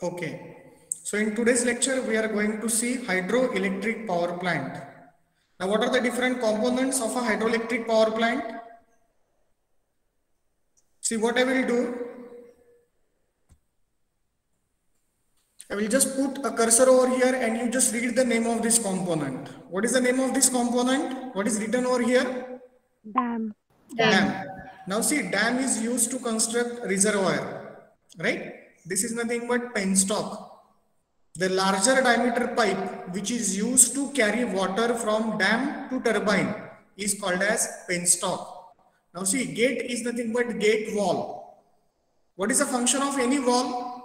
Okay. So in today's lecture, we are going to see hydroelectric power plant. Now, what are the different components of a hydroelectric power plant? See, what I will do, I will just put a cursor over here and you just read the name of this component. What is the name of this component? What is written over here? Dam. Dam. Now see, dam is used to construct reservoir, right? This is nothing but penstock. The larger diameter pipe which is used to carry water from dam to turbine is called as penstock. Now see, gate is nothing but gate wall. What is the function of any wall?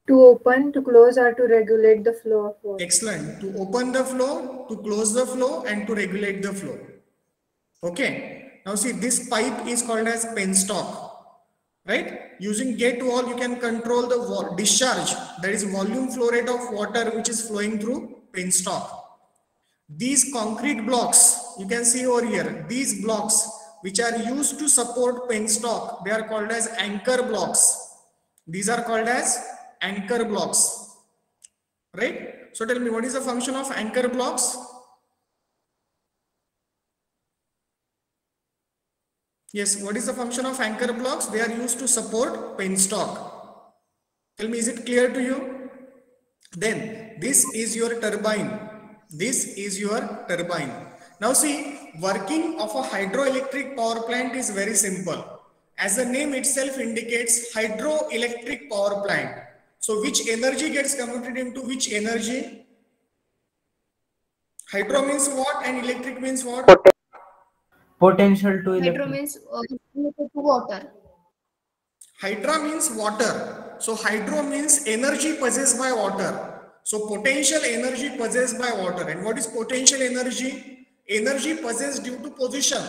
To open, to close, or to regulate the flow of water. Excellent. To open the flow, to close the flow, and to regulate the flow. Okay. Now see, this pipe is called as penstock. Right? Using gate wall, you can control the discharge, that is volume flow rate of water which is flowing through penstock. These concrete blocks, you can see over here, these blocks which are used to support penstock, they are called as anchor blocks. These are called as anchor blocks. Right? So tell me, what is the function of anchor blocks? Yes, what is the function of anchor blocks? They are used to support penstock. Tell me, is it clear to you? Then, this is your turbine. This is your turbine. Now see, working of a hydroelectric power plant is very simple. As the name itself indicates, hydroelectric power plant. So which energy gets converted into which energy? Hydro means what and electric means what? Potential to electric. Hydro means to water. Hydra means water. So hydro means energy possessed by water. So potential energy possessed by water. And what is potential energy? Energy possessed due to position.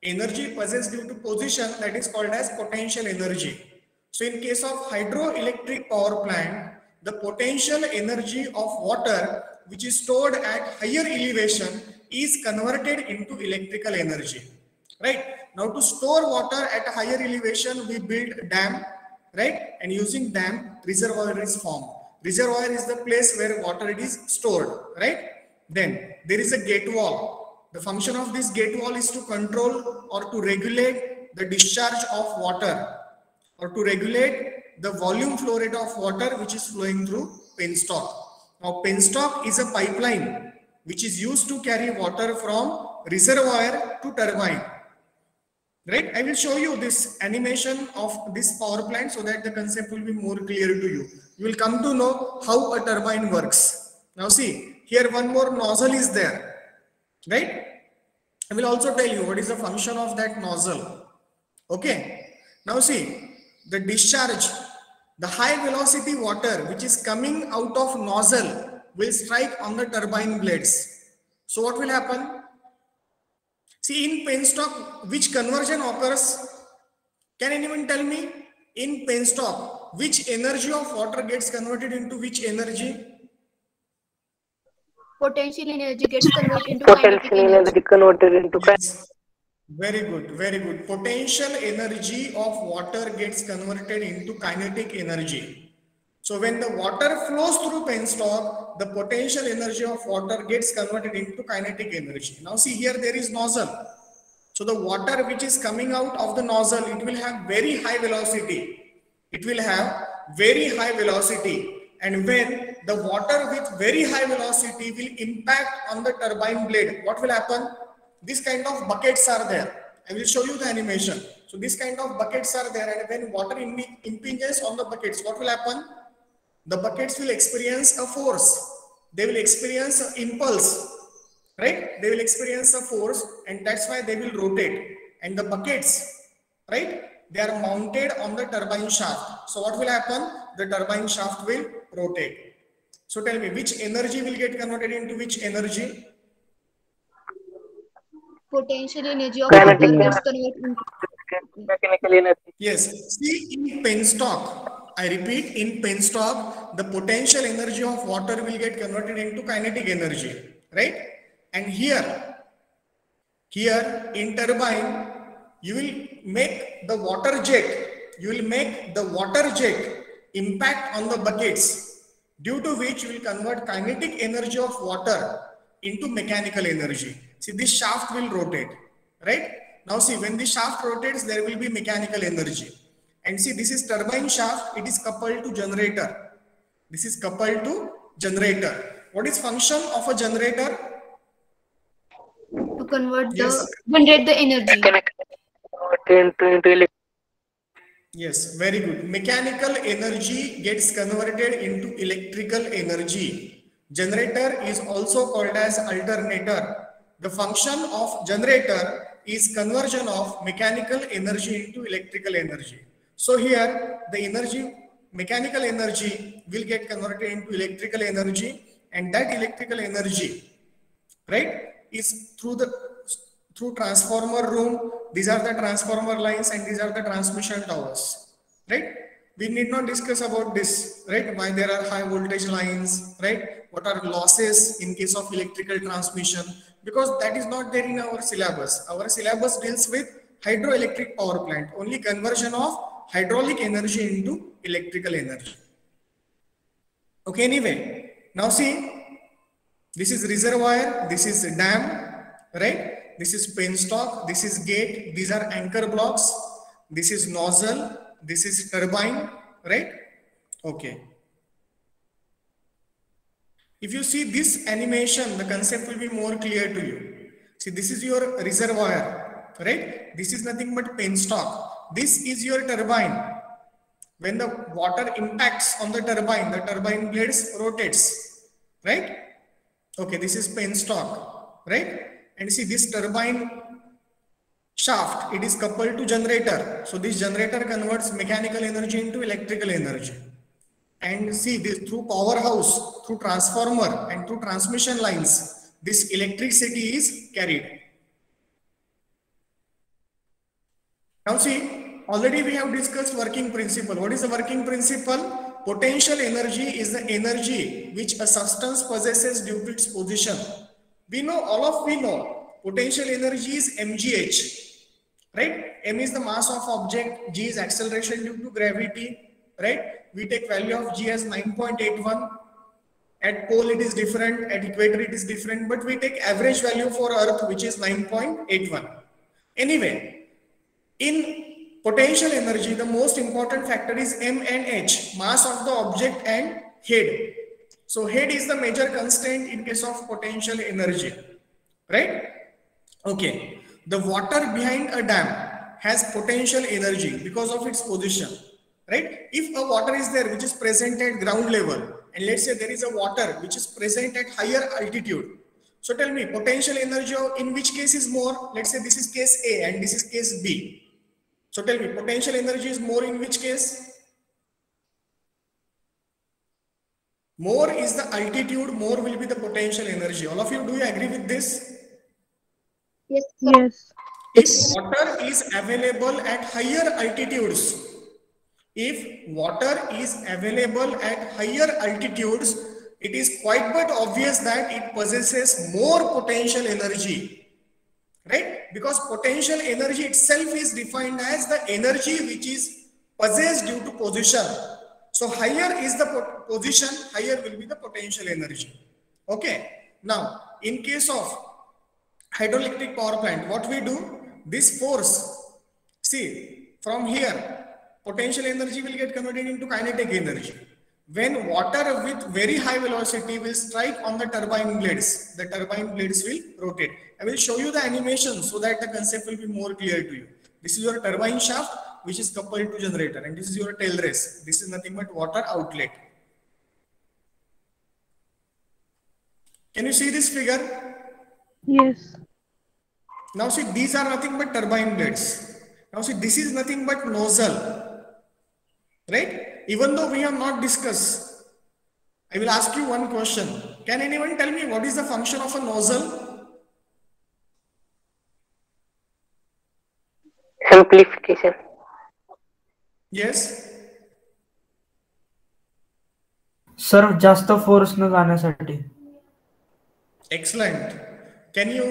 Energy possessed due to position, that is called as potential energy. So in case of hydroelectric power plant, the potential energy of water which is stored at higher elevation is converted into electrical energy. Right? Now to store water at a higher elevation, we build dam, right? And using dam, reservoir is formed. Reservoir is the place where water is stored, right? Then there is a gate wall. The function of this gate wall is to control or to regulate the discharge of water or to regulate the volume flow rate of water which is flowing through penstock. Now penstock is a pipeline which is used to carry water from reservoir to turbine. Right? I will show you this animation of this power plant so that the concept will be more clear to you. You will come to know how a turbine works. Now see, here one more nozzle is there. Right? I will also tell you what is the function of that nozzle. Okay. Now see, the discharge, the high velocity water which is coming out of nozzle will strike on the turbine blades. So what will happen? See, in penstock, which conversion occurs? Can anyone tell me? In penstock, which energy of water gets converted into which energy? Potential energy gets converted into kinetic energy. Yes. Very good, very good. Potential energy of water gets converted into kinetic energy. So when the water flows through penstock, the potential energy of water gets converted into kinetic energy. Now see, here there is nozzle. So the water which is coming out of the nozzle, it will have very high velocity. It will have very high velocity. And when the water with very high velocity will impact on the turbine blade, what will happen? This kind of buckets are there. I will show you the animation. So this kind of buckets are there, and when water impinges on the buckets, what will happen? The buckets will experience a force. They will experience an impulse. Right? They will experience a force, and that's why they will rotate. And the buckets, right? They are mounted on the turbine shaft. So what will happen? The turbine shaft will rotate. So tell me, which energy will get converted into which energy? Potential energy of water gets converted into Mechanical energy. Yes. See, in penstock, I repeat, in penstock, the potential energy of water will get converted into kinetic energy. Right? And here in turbine, you will make the water jet. You will make the water jet impact on the buckets, due to which will convert kinetic energy of water into mechanical energy. See, this shaft will rotate, right? Now see, when the shaft rotates, there will be mechanical energy. And see, this is turbine shaft, it is coupled to generator. This is coupled to generator. What is function of a generator? To convert Yes. generate the energy. Yes, very good. Mechanical energy gets converted into electrical energy. Generator is also called as alternator. The function of generator is conversion of mechanical energy into electrical energy. So here the energy, mechanical energy will get converted into electrical energy, and that electrical energy, right, is through transformer room. These are the transformer lines and these are the transmission towers, right? We need not discuss about this, right? Why there are high voltage lines, right? What are losses in case of electrical transmission, because that is not there in our syllabus. Our syllabus deals with hydroelectric power plant, only conversion of hydraulic energy into electrical energy. Okay, anyway, now see, this is reservoir, this is dam, right? This is penstock, this is gate, these are anchor blocks, this is nozzle, this is turbine, right? Okay. If you see this animation, the concept will be more clear to you. See, this is your reservoir, right? This is nothing but penstock. This is your turbine. When the water impacts on the turbine blades rotates, right? Okay, this is penstock, right? And see, this turbine shaft, it is coupled to generator. So this generator converts mechanical energy into electrical energy. And see, this through powerhouse, through transformer and through transmission lines, this electricity is carried. Now see, already we have discussed working principle. What is the working principle? Potential energy is the energy which a substance possesses due to its position. We know potential energy is mgh, right? M is the mass of object, g is acceleration due to gravity, right? We take value of g as 9.81. At pole it is different, at equator it is different, but we take average value for Earth, which is 9.81. Anyway, in potential energy, the most important factor is M and H, mass of the object and head. So head is the major constraint in case of potential energy, right? Okay, the water behind a dam has potential energy because of its position, right? If a water is there which is present at ground level, and let's say there is a water which is present at higher altitude, so tell me, potential energy in which case is more? Let's say this is case A and this is case B. So tell me, potential energy is more in which case? More is the altitude, more will be the potential energy. All of you, do you agree with this? Yes. Yes. If water is available at higher altitudes, if water is available at higher altitudes, it is quite but obvious that it possesses more potential energy, right? Because potential energy itself is defined as the energy which is possessed due to position. So higher is the position, higher will be the potential energy. Okay. Now, in case of hydroelectric power plant, what we do? This force, see, from here, potential energy will get converted into kinetic energy. When water with very high velocity will strike on the turbine blades, the turbine blades will rotate. I will show you the animation so that the concept will be more clear to you. This is your turbine shaft, which is coupled to generator, and this is your tail race. This is nothing but water outlet. Can you see this figure? Yes. Now see, these are nothing but turbine blades. Now see, this is nothing but nozzle, right? Even though we have not discussed, I will ask you one question. Can anyone tell me what is the function of a nozzle? Amplification. Yes. Sir जास्त force न जाण्यासाठी. Excellent. Can you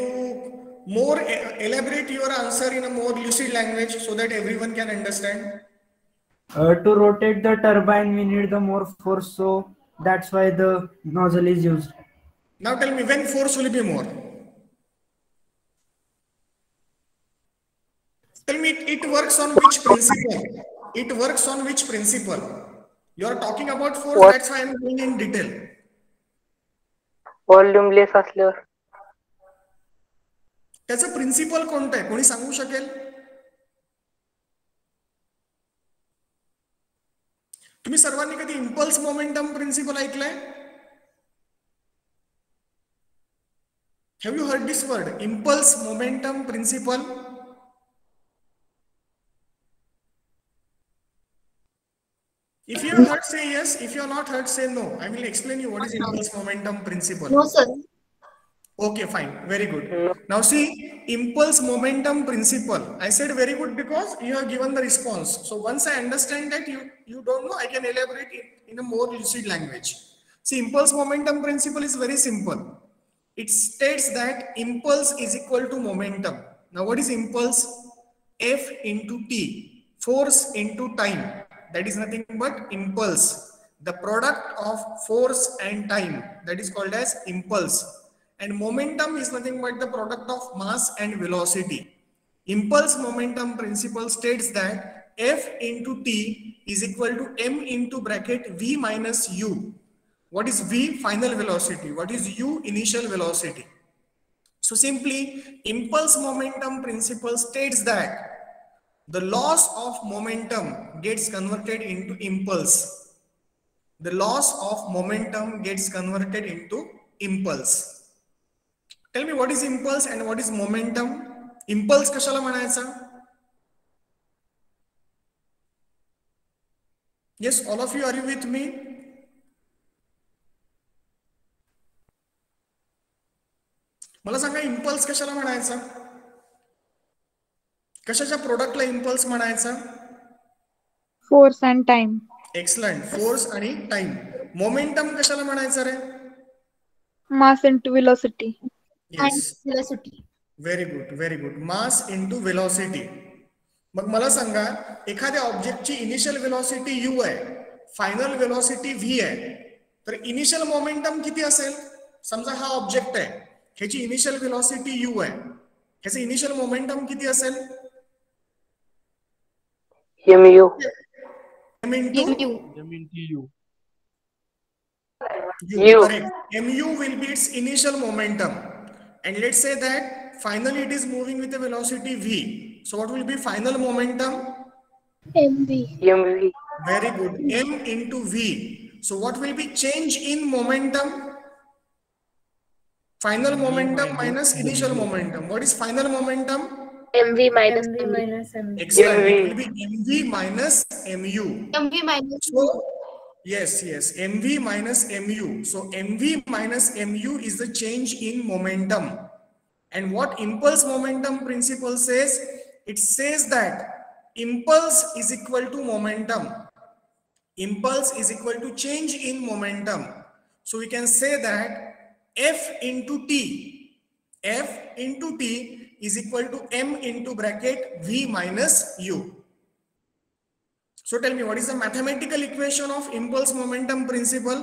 more elaborate your answer in a more lucid language so that everyone can understand? To rotate the turbine, we need the more force, so that's why the nozzle is used. Now tell me, when force will be more? Tell me, it works on which principle? It works on which principle? You are talking about force, What? that's why I am going in detail. Volume less असल्यावर त्याचं principal कोणतं आहे, कोणी सांगू शकेल? तुम्ही सर्वांनी कधी इम्पल्स मोमेंटम प्रिन्सिपल ऐकलंय? Have you heard this word? Impulse momentum principle. If you have heard, say yes. If you have not heard, say no. I will explain you what is impulse momentum principle. No, sir. Okay, fine. Very good. Now see, impulse momentum principle. I said very good because you have given the response. So once I understand that you don't know, I can elaborate it in a more lucid language. See, impulse momentum principle is very simple. It states that impulse is equal to momentum. Now what is impulse? F into T, force into time. That is nothing but impulse. The product of force and time, that is called as impulse. And momentum is nothing but the product of mass and velocity. Impulse momentum principle states that F into T is equal to M into bracket V minus U. What is V? Final velocity. What is U? Initial velocity. So simply, impulse momentum principle states that the loss of momentum gets converted into impulse. The loss of momentum gets converted into impulse. Tell me, what is impulse and what is momentum? Impulse कशाला म्हणायचा? Yes, all of you, are you with me? मला सांगा, impulse कशाला म्हणायचा? कशाच्या प्रोडक्टला impulse म्हणायचा? Force and time. Excellent. Force आणि time. Momentum कशाला म्हणायचं रे? Mass into velocity. Yes, Velocity. Very good, very good. Mass into velocity. मग मला सांगा, एखाद्या ऑब्जेक्टची इनिशियल वेलॉसिटी u आहे, फायनल वेलॉसिटी v आहे, तर इनिशियल मोमेंटम किती असेल? समजा हा ऑब्जेक्ट आहे, ह्याची इनिशियल वेलॉसिटी u आहे, ह्याचं इनिशियल मोमेंटम किती असेल? mu. m into MU. u. Correct. mu will be its initial momentum, and let's say that finally it is moving with a velocity v. So what will be final momentum? MV. mv. Very good. M into v. So what will be change in momentum? Final momentum minus initial momentum. What is final momentum? MV minus MV MU. minus MV. Excellent. MV. It will be mv minus mu. MV minus So yes, mv minus mu. So mv minus mu is the change in momentum. And what impulse momentum principle says? It says that impulse is equal to momentum. Impulse is equal to change in momentum. So we can say that F into T is equal to M into bracket V minus U. So tell me, what is the mathematical equation of impulse momentum principle?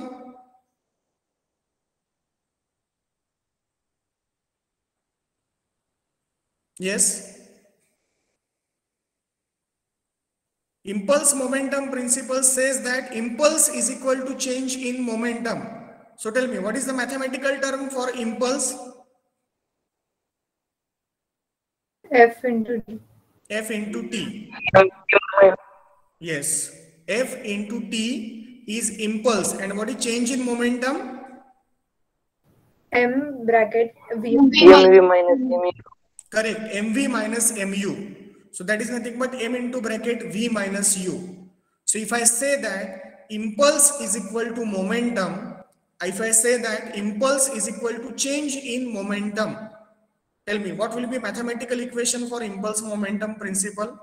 Yes. Impulse momentum principle says that impulse is equal to change in momentum. So tell me, what is the mathematical term for impulse? F into T. F into T. Yes. F into T is impulse. And what is change in momentum? M bracket V. mv minus mu. Correct. mv minus mu. So that is nothing but m into bracket v minus u. So if I say that impulse is equal to momentum, if I say that impulse is equal to change in momentum, tell me, what will be mathematical equation for impulse momentum principle?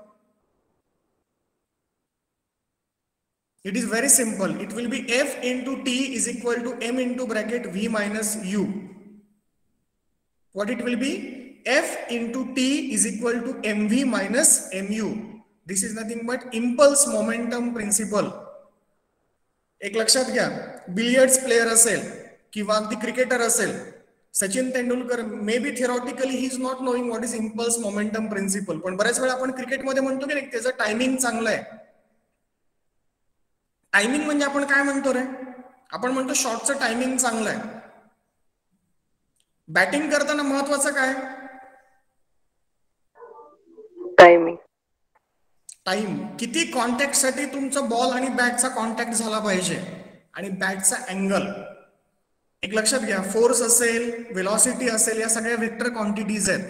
It is very simple. It will be F into T is equal to m into bracket v minus u. What it will be? F into T is equal to mv minus mu. This is nothing but impulse momentum principle. एक लक्षात घ्या, billiards player असेल किंवा अगदी cricketer असेल, Sachin Tendulkar may be theoretically he is not knowing what is impulse momentum principle, पण बऱ्याच वेळा आपण क्रिकेटमध्ये म्हणतो की त्याचं टायमिंग चांगलं आहे. टायमिंग म्हणजे आपण काय म्हणतो रे, आपण म्हणतो शॉटचं टायमिंग चांगलं आहे. बॅटिंग करताना महत्वाचं काय, टायमिंग. टाइम. किती कॉन्टॅक्ट साठी तुमचा बॉल आणि बॅटचा कॉन्टॅक्ट झाला पाहिजे आणि बॅटचा अँगल. एक लक्षात घ्या, फोर्स असेल, वेलॉसिटी असेल, या सगळ्या वेक्टर क्वांटिटीज आहेत.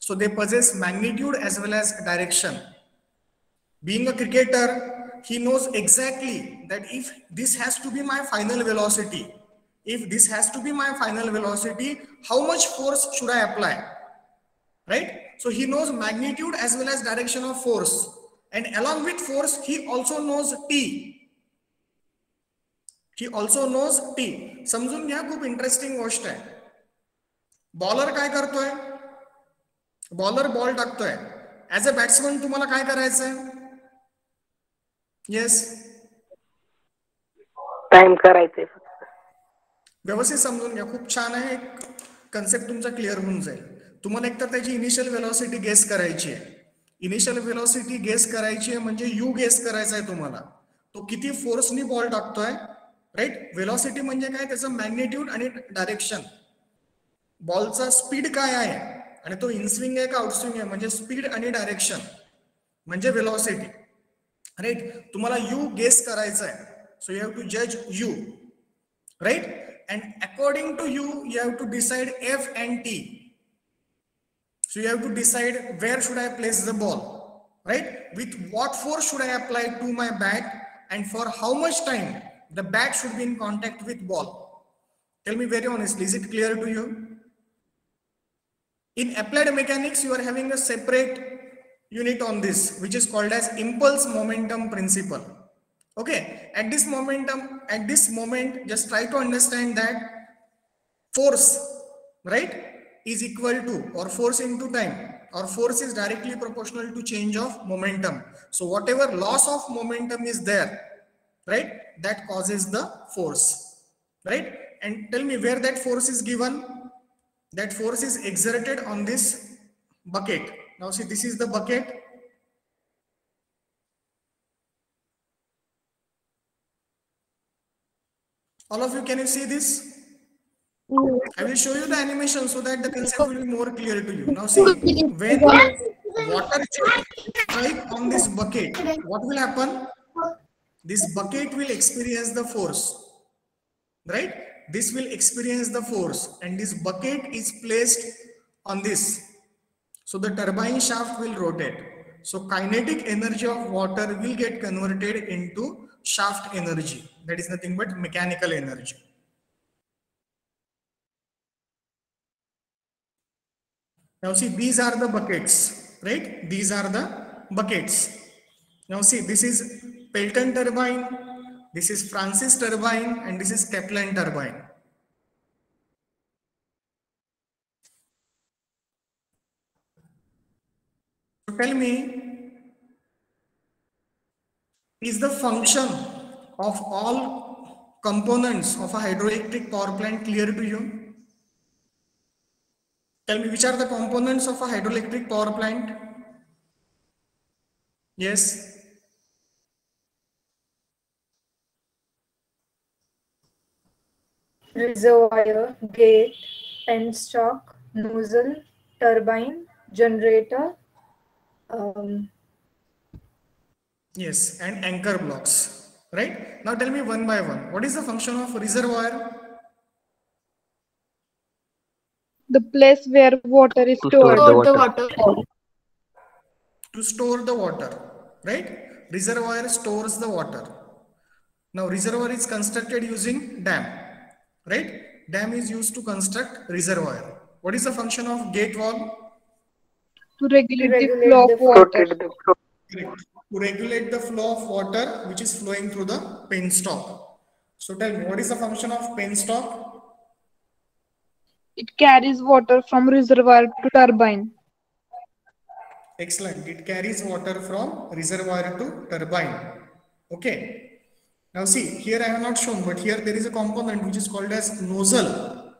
So they possess magnitude as well as direction. Being a cricketer, he knows exactly that if this has to be my final velocity, how much force should I apply, right? So he knows magnitude as well as direction of force, and along with force he also knows T. समजून घ्या, खूप interesting गोष्ट आहे. Bowler काय करतोय, bowler ball टाकतोय. As a batsman तुम्हाला काय करायचंय, येस, टाइम करायचंय. व्यवस्थित समजून घ्या, खूप छान आहे. कन्सेप्ट तुमचा क्लिअर होऊन जाईल. तुम्हाला एकतर त्याची इनिशियल वेलॉसिटी गेस करायची आहे. इनिशियल वेलॉसिटी गेस करायची आहे म्हणजे यू गेस करायचा आहे तुम्हाला, तो किती फोर्सनी बॉल टाकतोय, राईट. वेलॉसिटी म्हणजे काय, त्याचं मॅग्निट्यूड आणि डायरेक्शन. बॉलचा स्पीड काय आहे आणि तो इनस्विंग आहे का आउटस्विंग आहे, म्हणजे स्पीड आणि डायरेक्शन म्हणजे वेलॉसिटी, राईट. तुम्हाला यू गेस करायचा आहे. सो यू हॅव टू जज you, right. And according to you you have to decide F and T. So you have to decide where should I place the ball, right? With what force should I apply to my bat, and for how much time the bat should be in contact with ball. Tell me very honestly, is it clear to you? In applied mechanics, you are having a separate unit on this, which is called as impulse momentum principle. Okay, at this moment, just try to understand that force, right, is equal to, or force into time, or force is directly proportional to change of momentum. So whatever loss of momentum is there, right, that causes the force, right? And tell me where that force is given. That force is exerted on this bucket. Now see, this is the bucket. All of you, can you see this? I will show you the animation so that the concept will be more clear to you. Now see, when water strikes on this bucket, what will happen? This bucket will experience the force, right? This will experience the force, and this bucket is placed on this. So the turbine shaft will rotate. So kinetic energy of water will get converted into shaft energy. That is nothing but mechanical energy. Now see, these are the buckets, right? These are the buckets. Now see, this is Pelton turbine, this is Francis turbine, and this is Kaplan turbine. So tell me, is the function of all components of a hydroelectric power plant clear to you? Tell me, which are the components of a hydroelectric power plant? Yes. Reservoir, gate, penstock, nozzle, turbine, generator. Yes, and anchor blocks, right? Now tell me one by one, what is the function of reservoir? The place where water is To store stored. the water. To store the water, right? Reservoir stores the water. Now reservoir is constructed using dam, right? Dam is used to construct reservoir. What is the function of gate wall? To regulate the regulate flow the of water. Rotate the flow. Correct. To regulate the flow of water which is flowing through the penstock. So tell me, what is the function of penstock? It carries water from reservoir to turbine. Excellent. It carries water from reservoir to turbine. Okay. Now see, here I have not shown, but here there is a component which is called as nozzle.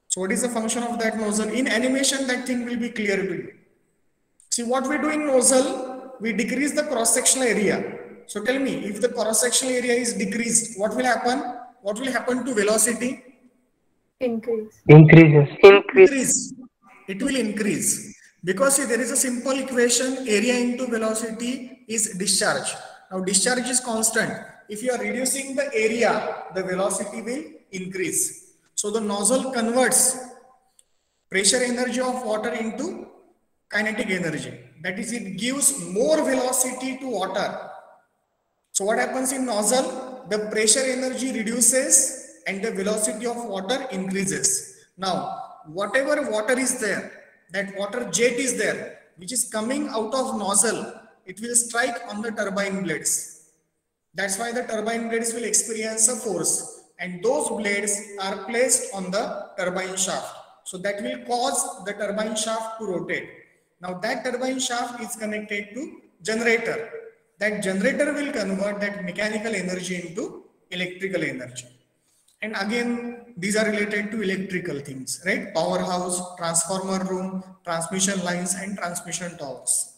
So what is the function of that nozzle? In animation, that thing will be clear to you. See, what we do in nozzle, we decrease the cross-sectional area. So tell me, if the cross-sectional area is decreased, what will happen? What will happen to velocity? Increase. Increases. Increase. It will increase. Because see, there is a simple equation, area into velocity is discharge. Now discharge is constant. If you are reducing the area, the velocity will increase. So the nozzle converts pressure energy of water into kinetic energy. That is, it gives more velocity to water. So what happens in nozzle? The pressure energy reduces and the velocity of water increases. Now, whatever water is there, that water jet is there, which is coming out of nozzle, it will strike on the turbine blades. That's why the turbine blades will experience a force, and those blades are placed on the turbine shaft. So that will cause the turbine shaft to rotate. Now that turbine shaft is connected to generator. That generator will convert that mechanical energy into electrical energy. And again, these are related to electrical things, right? Powerhouse, transformer room, transmission lines, and transmission towers.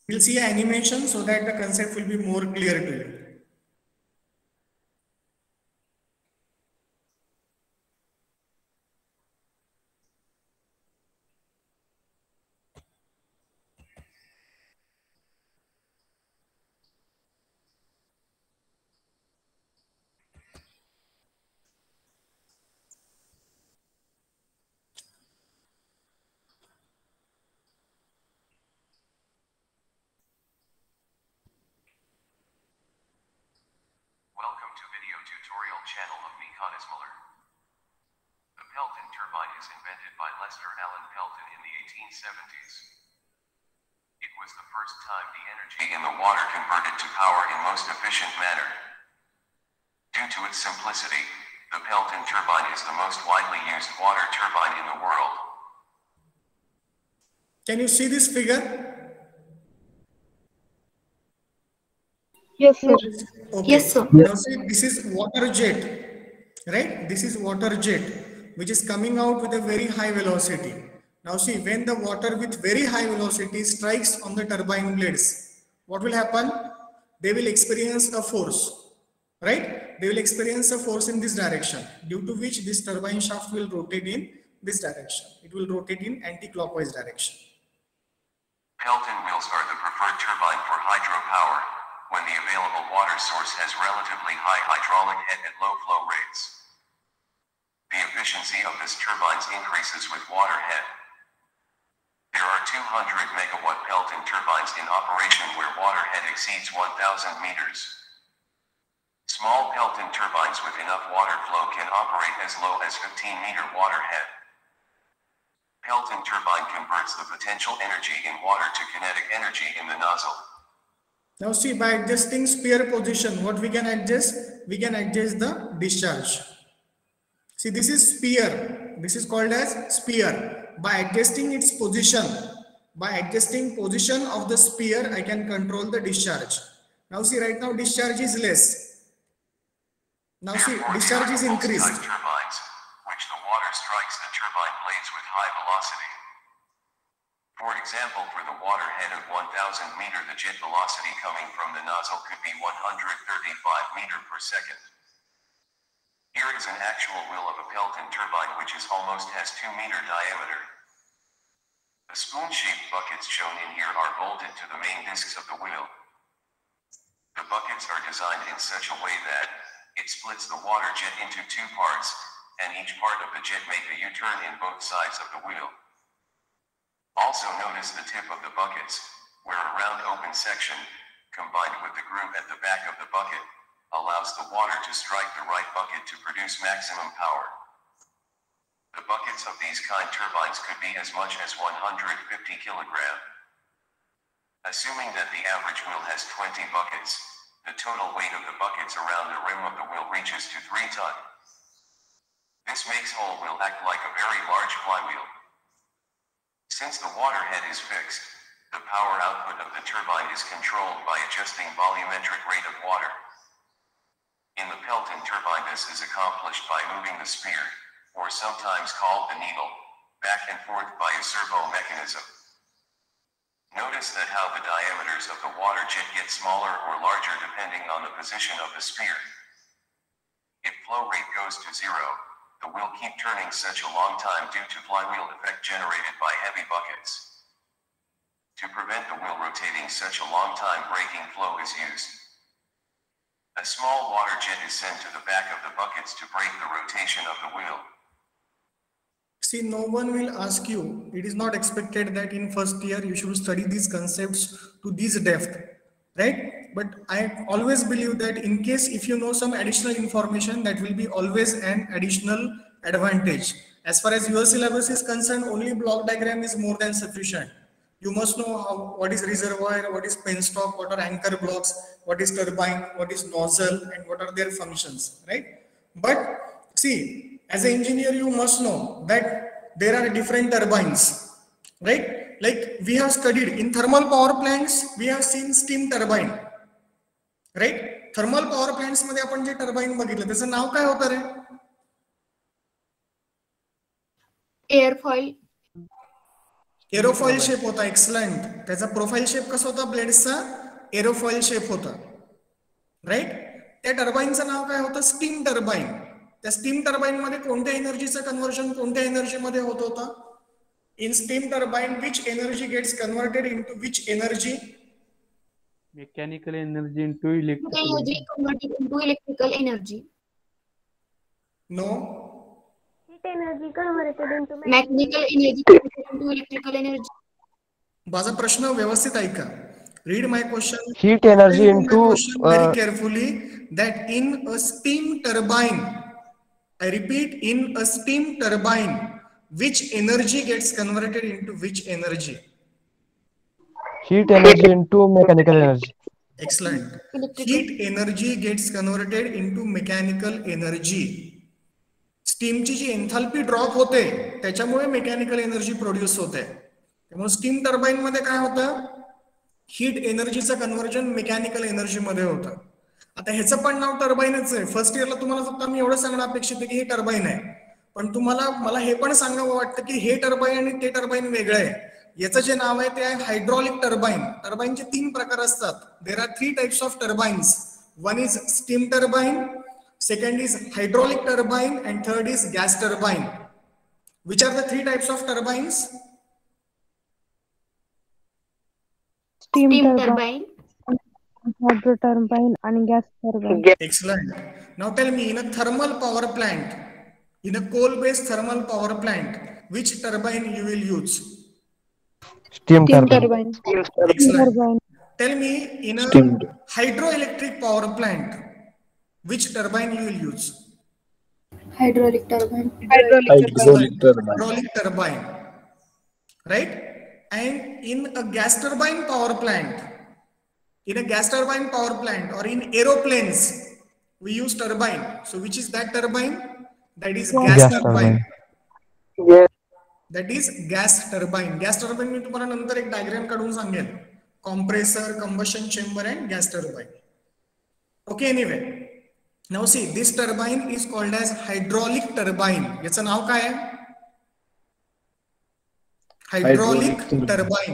We'll see an animation so that the concept will be more clear to you. Welcome to video tutorial channel of me Muller. The Pelton turbine is invented by Lester Alan Pelton in the 1870s. It was the first time the energy in the water converted to power in most efficient manner. Due to its simplicity, the Pelton turbine is the most widely used water turbine in the world. Can you see this figure? Yes, sir. Okay. Yes, sir. Now see, this is water jet, right? This is water jet, which is coming out with a very high velocity. Now see, when the water with very high velocity strikes on the turbine blades, what will happen? They will experience a force, right? They will experience a force in this direction, due to which this turbine shaft will rotate in this direction. It will rotate in anti-clockwise direction. Pelton wheels are the preferred turbine for hydropower, when the available water source has relatively high hydraulic head at low flow rates. The efficiency of this turbines increases with water head. There are 200 megawatt Pelton turbines in operation where water head exceeds 1,000 meters. Small Pelton turbines with enough water flow can operate as low as 15-meter water head. Pelton turbine converts the potential energy in water to kinetic energy in the nozzle. Now see, by adjusting spear position, what we can adjust? We can adjust the discharge. See, this is spear. This is called as spear. By adjusting its position, by adjusting position of the spear, I can control the discharge. Now see, right now discharge is less. Now see, discharge is increased. Turbines, which the water strikes the turbine blades with high velocity. For example, for the water head of 1,000 meter, the jet velocity coming from the nozzle could be 135 meter per second. Here is an actual wheel of a Pelton turbine which almost has 2-meter diameter. The spoon-shaped buckets shown in here are bolted to the main discs of the wheel. The buckets are designed in such a way that it splits the water jet into 2 parts, and each part of the jet make a U-turn in both sides of the wheel. Also notice the tip of the buckets, where a round open section, combined with the groove at the back of the bucket, allows the water to strike the right bucket to produce maximum power. The buckets of these kind turbines could be as much as 150 kilogram. Assuming that the average wheel has 20 buckets, the total weight of the buckets around the rim of the wheel reaches to 3 tons. This makes whole wheel act like a very large flywheel. Since the water head is fixed, the power output of the turbine is controlled by adjusting volumetric rate of water. In the Pelton turbine, this is accomplished by moving the spear, or sometimes called the needle, back and forth by a servo mechanism. Notice that how the diameters of the water jet get smaller or larger depending on the position of the spear. If flow rate goes to zero, the wheel keep turning such a long time due to flywheel effect generated by heavy buckets. To prevent the wheel rotating such a long time, braking flow is used. A small water jet is sent to the back of the buckets to break the rotation of the wheel. See, no one will ask you, it is not expected that in first year you should study these concepts to this depth, right? But I always believe that in case if you know some additional information, that will be always an additional advantage. As far as your syllabus is concerned, only block diagram is more than sufficient. You must know what is reservoir, what is penstock, what are anchor blocks, what is turbine, what is nozzle, and what are their functions, right? But see, as an engineer, you must know that there are different turbines, right? Like we have studied in thermal power plants, we have seen steam turbine, right? Thermal power plants मध्ये आपण जे turbine बघितलं त्याचं नाव काय होतं रे? Airfoil. Aerofoil shape होता. Excellent. त्याचा profile shape कसा होता? ब्लेड्सचा एरोफॉइल शेप होता, राईट? त्या टर्बाईनचं नाव काय होतं? Steam turbine. त्या स्टीम टर्बाईन मध्ये कोणत्या एनर्जीचं कन्वर्जन कोणत्या एनर्जी मध्ये होत होतं? In steam turbine which energy gets converted into which energy? Mechanical energy into electrical Energy converted into electrical energy. No. Energy converted into Mechanical energy converted into electrical energy. माझा प्रश्न व्यवस्थित ऐका. Read my question. Heat energy into very carefully. That in a steam turbine, I repeat, in a steam turbine, which energy gets converted into which energy? Heat energy into mechanical energy. Excellent. Heat energy gets converted into mechanical energy. स्टीमची ji enthalpy drop होते त्याच्यामुळे mechanical energy produce होते. त्यामुळे steam turbine मध्ये काय होतं? Heat एनर्जीचं conversion mechanical energy मध्ये होतं. आता ह्याचं पण नाव टर्बाईनच आहे. फर्स्ट इयरला तुम्हाला फक्त मी एवढं सांगणं अपेक्षित आहे की हे टर्बाईन आहे, पण तुम्हाला मला हे पण सांगावं वाटतं की हे टर्बाईन आणि ते टर्बाईन वेगळं आहे. याचं जे नाव आहे ते आहे हायड्रॉलिक टर्बाईन. टर्बाईनचे 3 प्रकार असतात. There are 3 types of turbines. One is steam turbine, second is hydraulic turbine, and third is gas turbine. Which are the 3 types of turbines? Steam turbine, hydro turbine, and gas turbine. Excellent. Now tell me, in a thermal power plant, in a coal-based thermal power plant, which turbine you will use? Steam turbine. Excellent. Tell me, in a hydroelectric power plant, which turbine you will use? Hydraulic turbine. Hydraulic turbine. Right? And in a gas turbine power plant, or in aeroplanes, we use turbine. So which is that turbine? That is gas turbine. Yes. That is gas turbine. Gas turbine मी तुम्हाला नंतर एक diagram काढून सांगेल. Compressor, combustion chamber and gas turbine. Okay, anyway. Now see, this turbine is called as hydraulic turbine. याचं नाव काय आहे? Hydraulic turbine.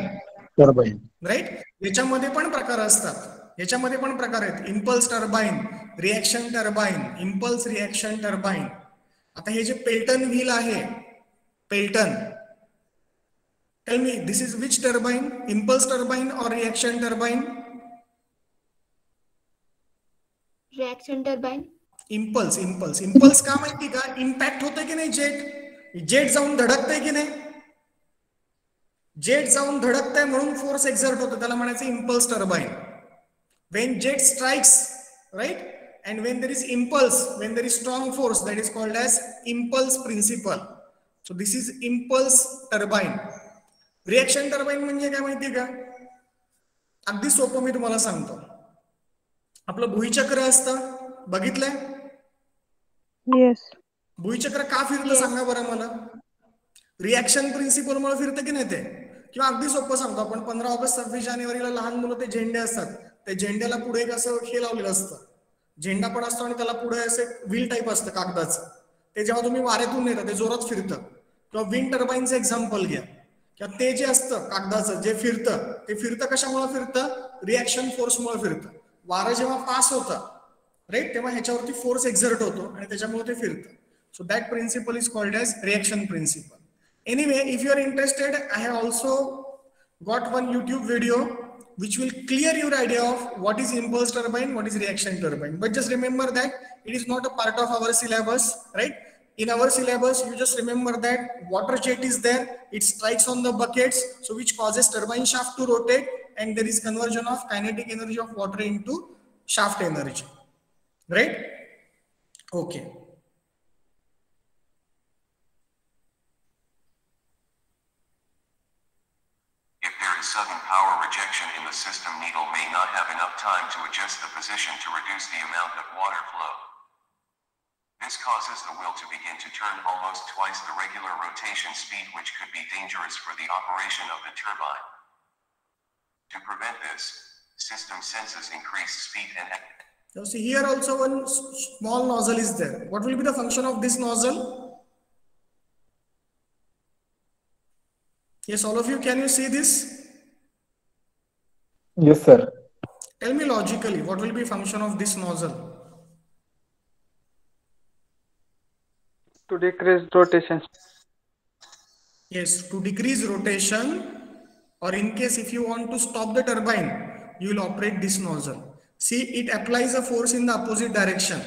Right? याच्यामध्ये पण प्रकार असतात. याच्यामध्ये पण प्रकार आहेत. Impulse turbine, reaction turbine, impulse reaction turbine. आता हे जे पेल्टन व्हील आहे, Pelton, tell me, this is which turbine? Impulse turbine और reaction turbine? Reaction turbine. Impulse का माहिती का? इम्पॅक्ट होतंय की नाही? जेट जाऊन धडकतंय की नाही? जेट जाऊन धडकतंय म्हणून फोर्स एक्झर्ट होतो, त्याला म्हणायचं impulse turbine. When jet strikes, right, and when there is impulse, when there is strong force, that is called as impulse principle. So this is impulse turbine. Reaction turbine म्हणजे काय माहिती का? अगदी सोपं मी तुम्हाला सांगतो. आपलं भुईचक्र असतं, बघितलंय? Yes. भुईचक्र का फिरतं सांगा बरं मला. रिॲक्शन प्रिन्सिपलमुळे फिरतं की नाही ते. किंवा अगदी सोपं सांगतो आपण, 15 ऑगस्ट 26 जानेवारीला लहान मुलं ते झेंडे असतात, त्या झेंड्याला पुढे एक असं हे लावलेलं असतं, झेंडा पण असतो आणि त्याला पुढे असे व्हील टाईप असतं कागदाचं, ते जेव्हा तुम्ही वाऱ्यातून नेता ते जोरात फिरतं. किंवा विंड टर्बाईनचं एक्झाम्पल घ्या, किंवा ते जे असतं कागदाचं जे फिरतं, ते फिरतं कशामुळे फिरतं? रिॲक्शन फोर्समुळे फिरतं. वारं जेव्हा पास होतं राईट, तेव्हा ह्याच्यावरती फोर्स एक्झर्ट होतो आणि त्याच्यामुळे ते फिरतं. So that principle is called as reaction principle. Anyway, if you are interested, I have also got one YouTube video which will clear your idea of what is impulse turbine, what is reaction turbine. But just remember that it is not a part of our syllabus, right? In our syllabus, you just remember that water jet is there, it strikes on the buckets, so which causes turbine shaft to rotate, and there is conversion of kinetic energy of water into shaft energy, right? Okay. Sudden power rejection in the system, needle may not have enough time to adjust the position to reduce the amount of water flow. This causes the wheel to begin to turn almost twice the regular rotation speed, which could be dangerous for the operation of the turbine. To prevent this, system senses increased speed and... Now see here also one small nozzle is there. What will be the function of this nozzle? Yes, all of you, can you see this? Yes, sir. Tell me logically, what will be function of this nozzle? To decrease rotation. Yes, to decrease rotation, or in case if you want to stop the turbine, you will operate this nozzle. See, it applies a force in the opposite direction.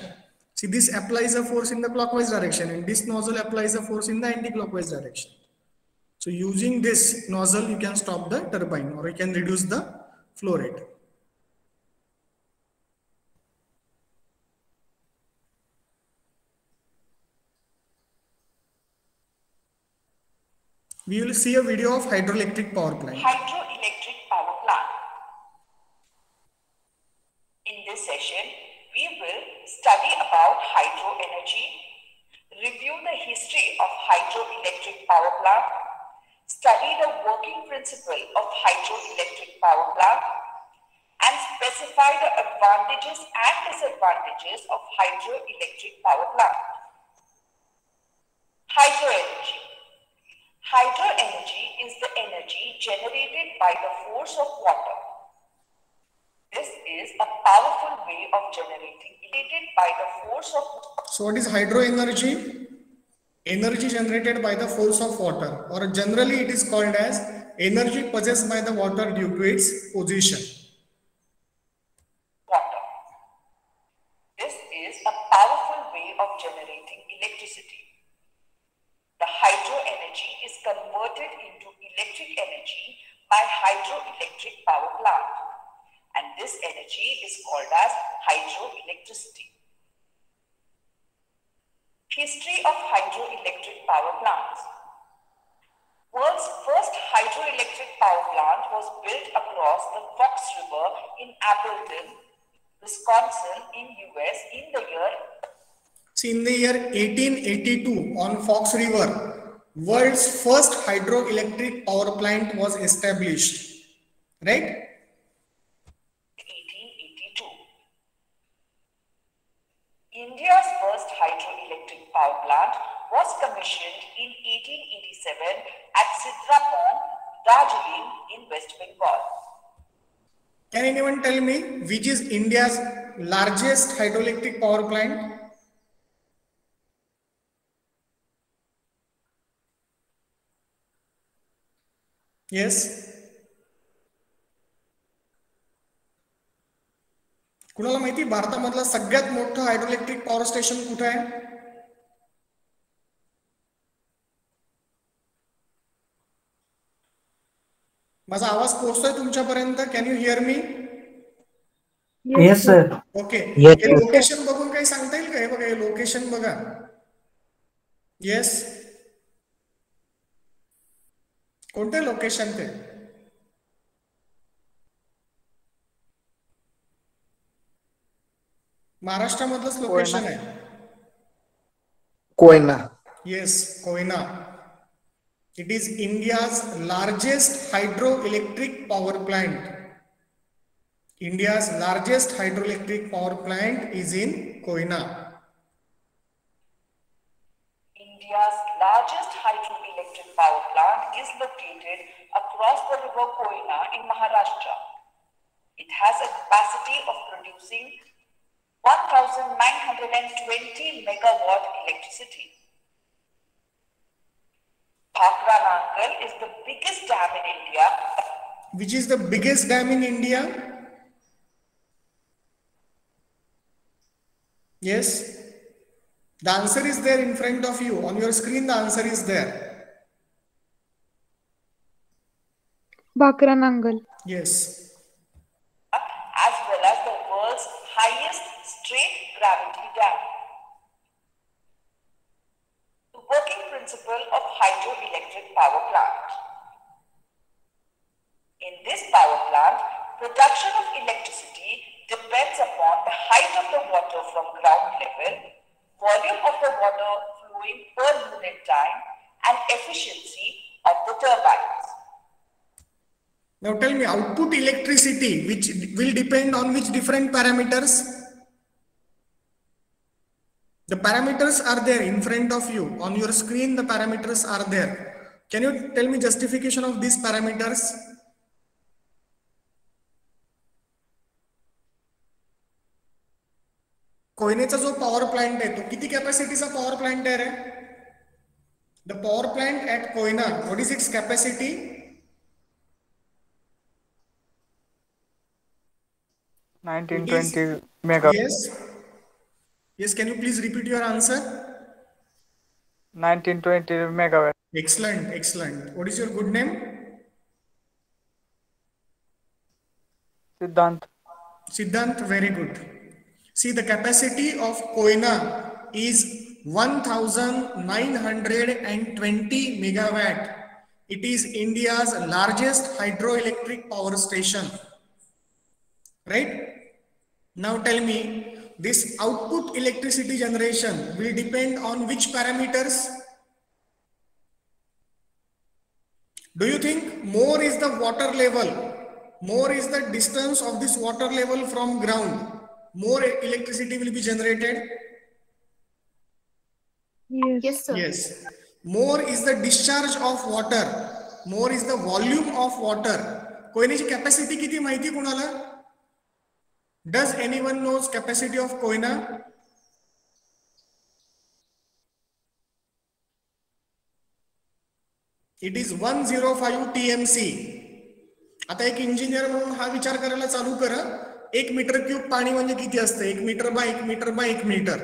See, this applies a force in the clockwise direction, and this nozzle applies a force in the anti-clockwise direction. So using this nozzle, you can stop the turbine, or you can reduce the flow rate. We will see a video of hydroelectric power plant. Hydroelectric power plant. In this session, we will study about hydro energy, review the history of hydroelectric power plant, study the working principle of hydroelectric power plant, and specify the advantages and disadvantages of hydroelectric power plant. Hydroenergy. Hydroenergy is the energy generated by the force of water. This is a powerful way of generating by the force of water. So what is hydroenergy? Energy generated by the force of water, or generally it is called as energy possessed by the water due to its position. Water. This is a powerful way of generating electricity. The hydro energy is converted into electric energy by hydroelectric power plant, and this energy is called as hydroelectricity. History of hydroelectric power plants. World's first hydroelectric power plant was built across the Fox River in Appleton, Wisconsin in US in the year... See, in the year 1882 on Fox River, world's first hydroelectric power plant was established, right? 1882. India's first hydroelectric power plant was commissioned in 1887 at Sidrapon, Darjeeling in West Bengal. Can anyone tell me which is India's largest hydroelectric power plant? Yes. कुणाला माहिती भारतामधलं सगळ्यात मोठं हायड्रोइलेक्ट्रिक power station कुठे आहे? माझा आवाज पोहोचतोय तुमच्यापर्यंत? Can you hear me? Yes sir. Okay. हे लोकेशन बघून काही सांगता येईल का? हे बघा, हे लोकेशन बघा. येस, कोणते लोकेशन ते? महाराष्ट्रामधलंच लोकेशन आहे. Koyna. Yes, Koyna. It is India's largest hydroelectric power plant. India's largest hydroelectric power plant is in Koyna. India's largest hydroelectric power plant is located across the river Koyna in Maharashtra. It has a capacity of producing 1,920 megawatt electricity. Bhakra Nangal is the biggest dam in India. Which is the biggest dam in India? Yes. The answer is there in front of you. On your screen, the answer is there. Bhakra Nangal. Yes. As well as the world's highest straight gravity dam. The working principle of hydroelectric power plant. In this power plant, production of electricity depends upon the height of the water from ground level, volume of the water flowing per unit time, and efficiency of the turbines. Now tell me, output electricity, which will depend on which different parameters? The parameters are there in front of you. On your screen, the parameters are there. Can you tell me justification of these parameters? कोयनेचा जो power plant आहे तो किती कॅपॅसिटीचा power plant आहे रे? The power plant at Koyna, what is it's capacity? 1920 megawatt. Yes. Yes, can you please repeat your answer? 1920 megawatt. Excellent, excellent. What is your good name? Siddhant. Siddhant, very good. See, the capacity of Koyna is 1920 megawatt. It is India's largest hydroelectric power station. Right? Now tell me, this output electricity generation will depend on which parameters? Do you think more is the water level, more is the distance of this water level from ground, more electricity will be generated? Yes. Yes, sir. Yes. More is the discharge of water, more is the volume of water. कोयनेची capacity किती माहिती कोणाला? Does anyone knows capacity of Koyna? It is 105 TMC. आता एक engineer म्हणून हा विचार करायला चालू करा, 1 मीटर क्यूब पाणी म्हणजे किती असतं? 1 metre by 1 metre by 1 metre.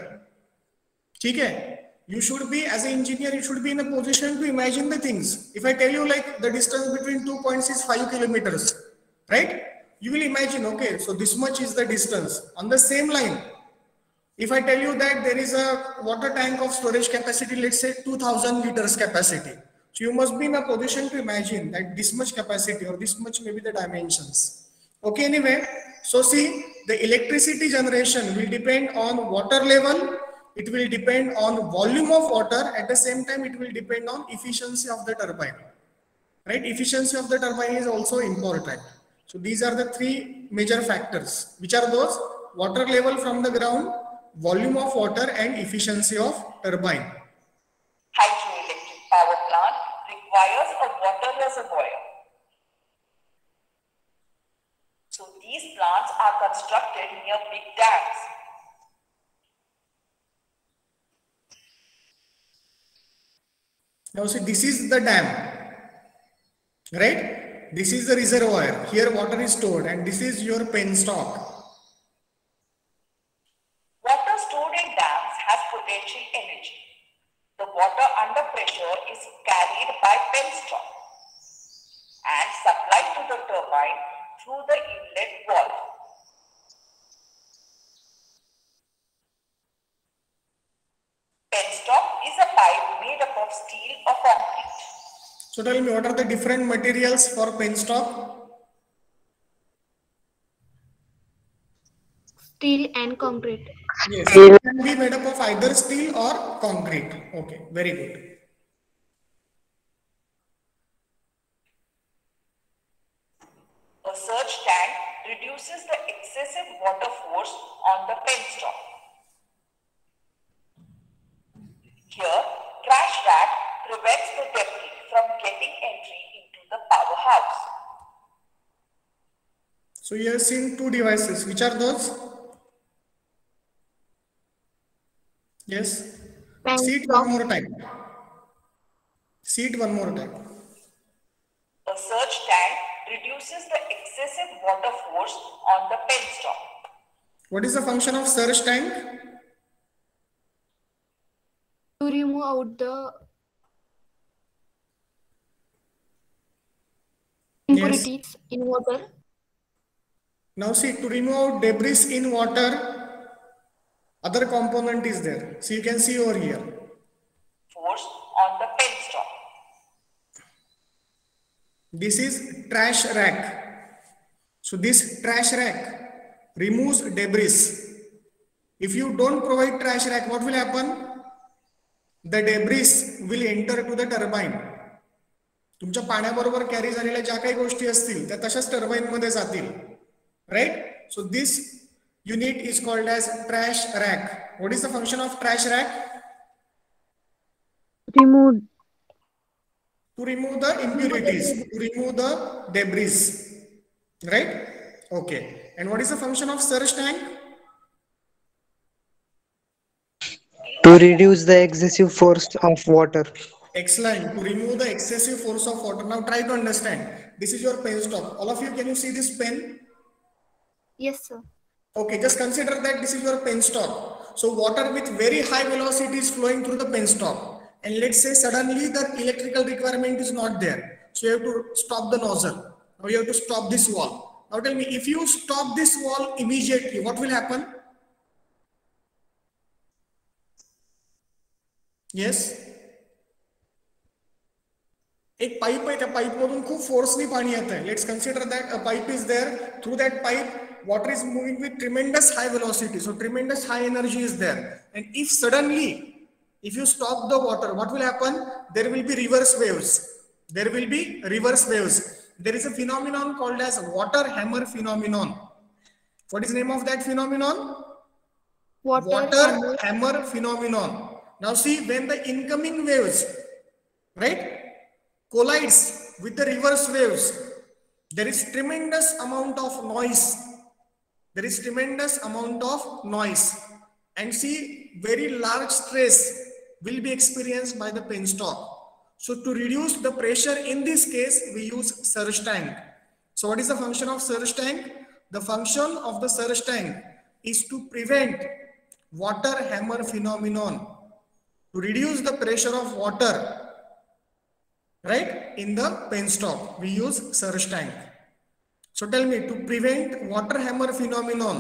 ठीक आहे? You should be, as an engineer, you should be in a position to imagine the things. If I tell you like the distance between 2 points is 5 kilometers, right? You will imagine, okay, so this much is the distance. On the same line, if I tell you that there is a water tank of storage capacity, let's say 2000 liters capacity. So you must be in a position to imagine that this much capacity or this much may be the dimensions. Okay, anyway, so see, the electricity generation will depend on water level. It will depend on volume of water. At the same time, it will depend on efficiency of the turbine. Right? Efficiency of the turbine is also important. So these are the 3 major factors. Which are those? Water level from the ground, volume of water, and efficiency of turbine. Hydroelectric power plant requires a water reservoir. So these plants are constructed near big dams. Now see, this is the dam, right? This is the reservoir. Here water is stored, and this is your penstock. Water stored in dams has potential energy. The water under pressure is carried by penstock and supplied to the turbine through the inlet valve. Penstock is a pipe made up of steel or concrete. So tell me, what are the different materials for penstock? Steel and concrete. Yes, it can be made up of either steel or concrete. Okay, very good. water force on the penstock. Here, trash rack prevents the debris from getting entry into the powerhouse. So you have seen two devices. Which are those? Yes. See it one more time. See it one more time. A surge tank reduces the excessive water force on the penstock. What is the function of surge tank? To remove out the impurities in water. Now see, to remove out debris in water, other component is there. So you can see over here. Force on the penstock. This is trash rack. So this trash rack removes debris. If you don't provide trash rack, what will happen? The debris will enter to the turbine. तुमच्या पाण्याबरोबर carry झालेल्या ज्या काही गोष्टी असतील त्या तशाच turbine मध्ये जातील. Right? So this unit is called as trash rack. What is the function of trash rack? Remove. To remove the impurities, to remove the debris. Right? Okay. And what is the function of surge tank? To reduce the excessive force of water. Excellent. To remove the excessive force of water. Now try to understand. This is your penstock. All of you, can you see this pen? Yes, sir. Okay, just consider that this is your penstock. So water with very high velocity is flowing through the penstock. And let's say suddenly the electrical requirement is not there. So you have to stop the nozzle. Now you have to stop this wall. Now tell me, if you stop this wall immediately, what will happen? Yes? एक pipe आहे, त्या pipe मधून खूप फोर्सनी पाणी येत आहे. Let's consider that a pipe is there. Through that pipe water is moving with tremendous high velocity, so tremendous high energy is there. And if suddenly, if you stop the water, what will happen? There will be reverse waves. There will be reverse waves. There is a phenomenon called as water hammer phenomenon. What is the name of that phenomenon? Water hammer phenomenon. Now see, when the incoming waves, right, collides with the reverse waves, there is tremendous amount of noise. There is tremendous amount of noise. And see, very large stress will be experienced by the penstock. So to reduce the pressure in this case, we use surge tank. So what is the function of surge tank? The function of the surge tank is to prevent water hammer phenomenon, to reduce the pressure of water, right, in the penstock. We use surge tank. So tell me, to prevent water hammer phenomenon,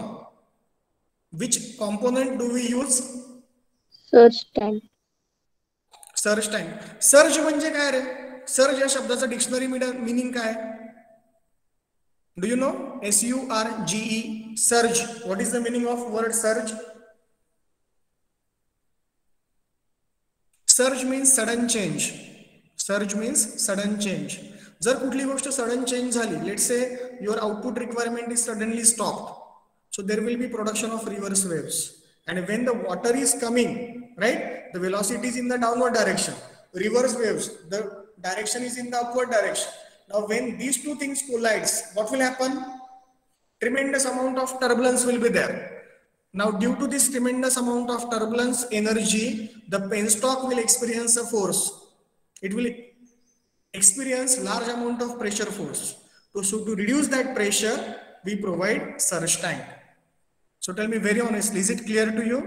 which component do we use? Surge tank. Surge tank. Surge म्हणजे काय रे? Surge या शब्दाचा dictionary meaning काय? Do you know? S-U-R-G-E. Surge. What is the meaning of word surge? Surge means sudden change. Surge means sudden change. जर कुठली गोष्ट sudden change झाली, let's say your output requirement is suddenly stopped, so there will be production of reverse waves. And when the water is coming, right, the velocity is in the downward direction. Reverse waves, the direction is in the upward direction. Now when these two things collides, what will happen? Tremendous amount of turbulence will be there. Now due to this tremendous amount of turbulence energy, the penstock will experience a force. It will experience large amount of pressure force. So to reduce that pressure, we provide surge tank. So tell me very honestly, is it clear to you?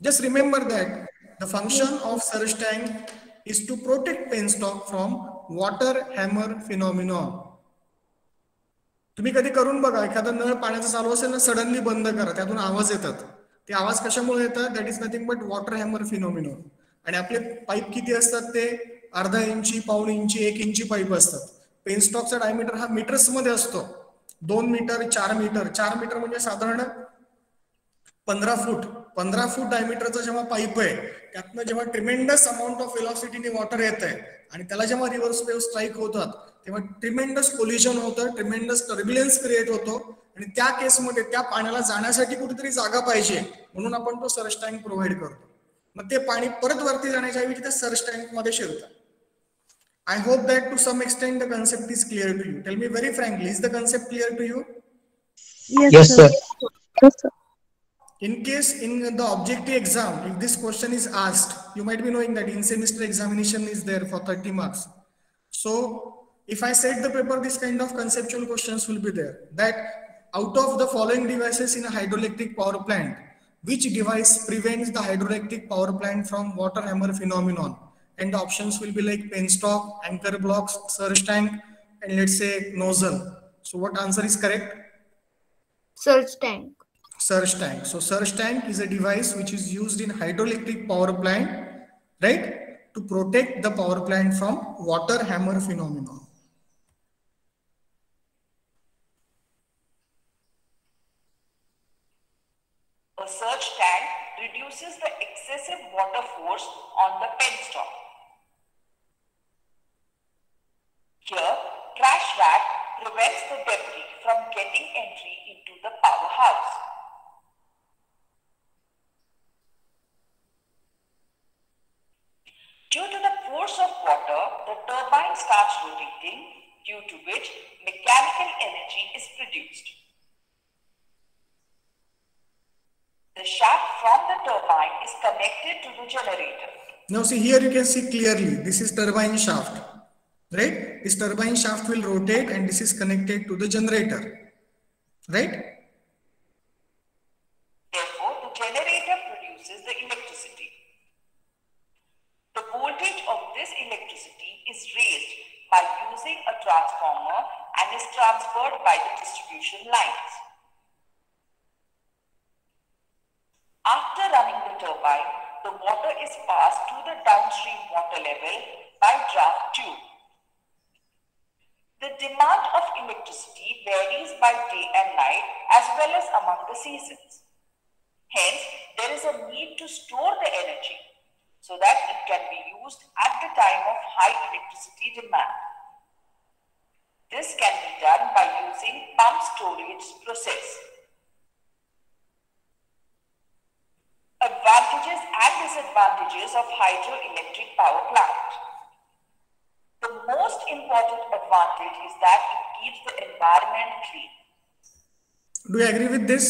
Just remember that the function of surge tank is to protect penstock from water hammer phenomenon. तुम्ही कधी करून बघा, एखादा नळ पाण्याचा चालू असेल ना, सडनली बंद करा, त्यातून आवाज येतात. ते आवाज कशामुळे येतात? That is nothing but water hammer phenomenon. आणि आपले पाईप किती असतात? ते अर्धा इंची, पाऊण इंची, 1 इंची पाईप असतात. पेनस्टॉकचा डायमीटर हा मीटर्स मध्ये असतो. 2 मीटर, 4 मीटर. 4 मीटर म्हणजे साधारण 15 फूट डायमीटरचा जेव्हा पाईप आहे त्यातनं जेव्हा ट्रिमेंडस अमाऊंट ऑफ वेलॉसिटीने वॉटर येत आहे आणि त्याला जेव्हा रिव्हर्स वेव्ह स्ट्राईक होतात तेव्हा ट्रिमेंडस कोलिजन होतं, ट्रिमेंडस टर्ब्युलन्स क्रिएट होतो आणि त्या केसमध्ये त्या पाण्याला जाण्यासाठी कुठेतरी जागा पाहिजे म्हणून आपण तो सर्ज टँक प्रोव्हाइड करतो. मग ते पाणी परत वरती जाण्याच्या ऐवजी त्या सर्ज टँक मध्ये शिरतं. I hope that to some extent the concept is clear to you. Tell me very frankly, is the concept clear to you? Yes, sir. Yes, sir. In case in the objective exam, if this question is asked, you might be knowing that in semester examination is there for 30 marks. So if I set the paper, this kind of conceptual questions will be there. That out of the following devices in a hydroelectric power plant, which device prevents the hydroelectric power plant from water hammer phenomenon? And the options will be like penstock, anchor blocks, surge tank, and let's say nozzle. So what answer is correct? Surge tank. Surge tank. So surge tank is a device which is used in hydroelectric power plant, right? To protect the power plant from water hammer phenomenon. A surge tank reduces the excessive water force on the penstock. Here, trash rack prevents the debris from getting entry into the powerhouse. Due to the force of water, the turbine starts rotating, due to which mechanical energy is produced. The shaft from the turbine is connected to the generator. Now see here you can see clearly, this is turbine shaft, right? This turbine shaft will rotate and this is connected to the generator, right? Therefore, the generator produces the electricity. The voltage of this electricity is raised by using a transformer and is transferred by the distribution lines. After running the turbine, the water is passed to the downstream water level by draft tube. The demand of electricity varies by day and night as well as among the seasons. Hence, there is a need to store the energy so that it can be used at the time of high electricity demand. This can be done by using pump storage process. Advantages and disadvantages of hydroelectric power plant. The most important advantage is that it keeps the environment clean. Do you agree with this?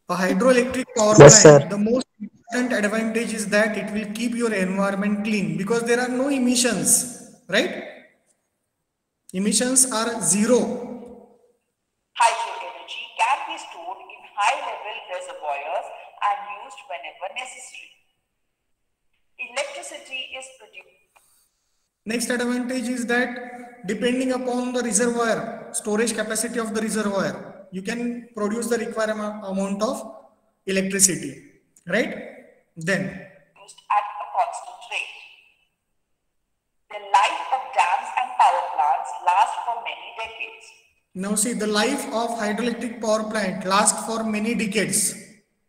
A hydroelectric power Yes, plant, sir. the most important advantage is that it will keep your environment clean because there are no emissions, right? Emissions are zero. Hydro energy can be stored in high-level reservoirs and used whenever necessary. Electricity is produced. Next advantage is that depending upon the reservoir, storage capacity of the reservoir, you can produce the required amount of electricity, right? Then Used at a constant rate. The life of dams and power plants lasts for many decades. now see the life of hydroelectric power plant lasts for many decades,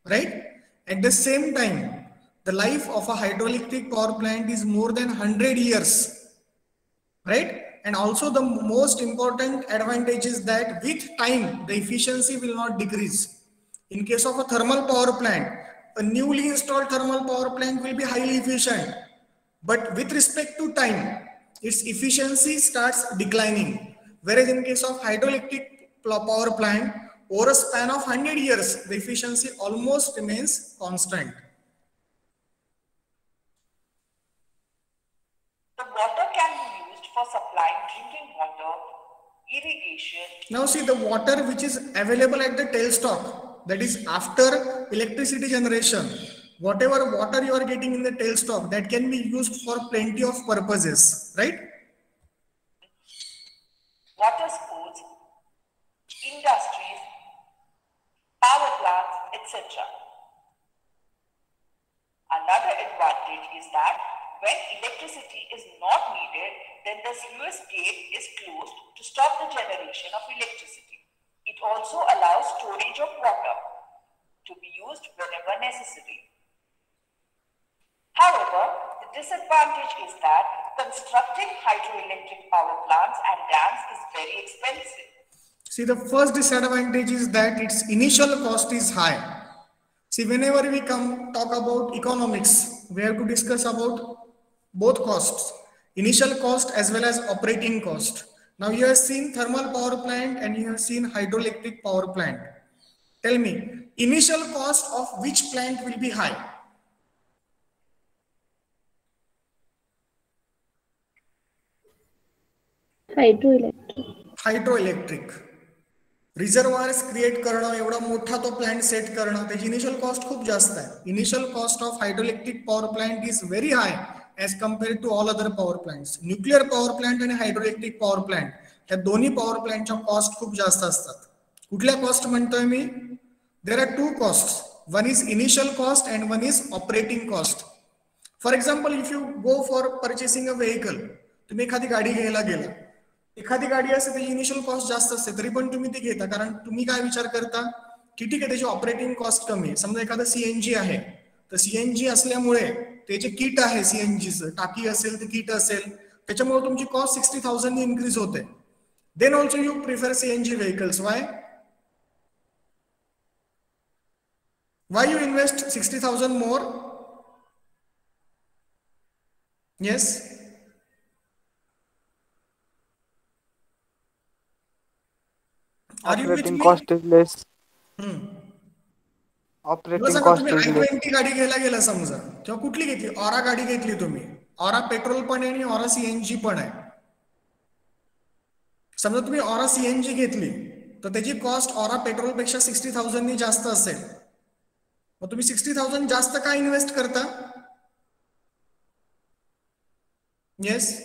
right? At the same time, the life of a hydroelectric power plant is more than 100 years, right? And also the most important advantage is that with time, the efficiency will not decrease. In case of a thermal power plant, a newly installed thermal power plant will be highly efficient. But with respect to time, its efficiency starts declining. Whereas in case of hydroelectric power plant, over a span of 100 years, the efficiency almost remains constant. The water can be used for supplying drinking water, irrigation. Now see the water which is available at the tailstock, that is after electricity generation, whatever water you are getting in the tailstock, that can be used for plenty of purposes, right? Water sports, industries, power plants, etc. Another advantage is that when electricity is not needed, then the sluice gate is closed to stop the generation of electricity. It also allows storage of water to be used whenever necessary. However, the disadvantage is that constructing hydroelectric power plants and dams is very expensive. See, the first disadvantage is that its initial cost is high. See, whenever we talk about economics, we have to discuss about both costs, initial cost as well as operating cost. Now you have seen thermal power plant and you have seen hydroelectric power plant. Tell me, initial cost of which plant will be high? Hydroelectric. Reservoirs create करणं, एवढा मोठा तो plant set करणं, त्याची initial cost खूप जास्त आहे. Initial cost of hydroelectric power plant is very high as compared to all other power plants. Nuclear power plant आणि हायड्रोइलेक्ट्रिक पॉवर प्लांट या दोन्ही पॉवर प्लांटच्या कॉस्ट खूप जास्त असतात. कुठल्या कॉस्ट म्हणतोय मी? There are two cost. One is initial cost and one is operating cost. For example, if you go for purchasing a vehicle, तुम्ही एखादी गाडी घ्यायला गेला, एखादी गाडी असते त्याची इनिशियल कॉस्ट जास्त असते, तरी पण तुम्ही ती घेता, कारण तुम्ही काय विचार करता की ठीक आहे त्याची ऑपरेटिंग कॉस्ट कमी आहे. समजा एखादं सीएनजी आहे, तर सीएनजी असल्यामुळे त्याचे किट आहे, सीएनजीचं टाकी असेल ते किट असेल, त्याच्यामुळे तुमची कॉस्ट 60,000 इन्क्रीज होते. Then also you prefer CNG vehicles. Why you invest 60,000 more? Yes, Operating cost is less. Operating cost is less. i20 गाडी घ्यायला गेला समजा, तेव्हा कुठली घेतली? ऑरा गाडी घेतली तुम्ही. ऑरा पेट्रोल पण आहे आणि ऑरा सीएनजी पण आहे. समजा तुम्ही ऑरा सीएनजी घेतली तर त्याची कॉस्ट ऑरा पेट्रोल पेक्षा 60,000 जास्त असेल. मग तुम्ही 60,000 जास्त का इन्व्हेस्ट करता? येस,